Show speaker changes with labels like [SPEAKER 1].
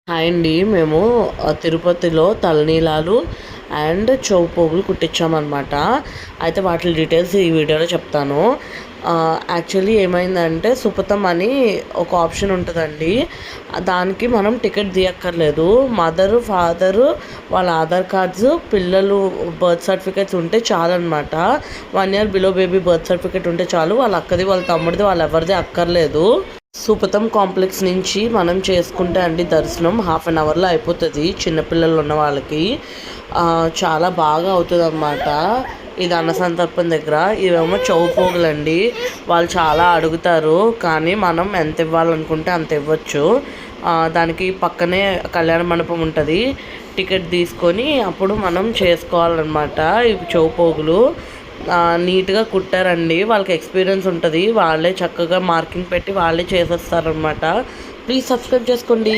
[SPEAKER 1] Hi అండి. మేము తిరుపతిలో తలనీలాలు అండ్ చెవు పోగులు కుట్టించామన్నమాట. అయితే వాటి డీటెయిల్స్ ఈ వీడియోలో చెప్తాను. యాక్చువల్లీ ఏమైందంటే సుపథం అని ఒక ఆప్షన్ ఉంటుందండి. దానికి మనం టికెట్ తీయక్కర్లేదు. మదరు, ఫాదరు, వాళ్ళ ఆధార్ కార్డ్స్, పిల్లలు బర్త్ సర్టిఫికేట్స్ ఉంటే చాలన్నమాట. 1 year below baby birth certificate ఉంటే చాలు. వాళ్ళ అక్కది, వాళ్ళ తమ్ముడిది, వాళ్ళ ఎవరిది అక్కర్లేదు. సుపథం కాంప్లెక్స్ నుంచి మనం చేసుకుంటే అండి దర్శనం 1/2 అవర్లో అయిపోతుంది. చిన్నపిల్లలు ఉన్న వాళ్ళకి చాలా బాగా అవుతుంది అన్నమాట. ఇది అన్నసంతర్పణ దగ్గర. ఇవేమో చౌపోగులండి. వాళ్ళు చాలా అడుగుతారు, కానీ మనం ఎంత ఇవ్వాలనుకుంటే అంత ఇవ్వచ్చు. దానికి పక్కనే కళ్యాణ మండపం ఉంటుంది. టికెట్ తీసుకొని అప్పుడు మనం చేసుకోవాలన్నమాట. ఇవి చౌపోగులు నీట్గా కుట్టారండి. వాళ్ళకి ఎక్స్పీరియన్స్ ఉంటుంది. వాళ్ళే చక్కగా మార్కింగ్ పెట్టి వాళ్ళే చేసేస్తారనమాట. ప్లీజ్ సబ్స్క్రైబ్ చేసుకోండి.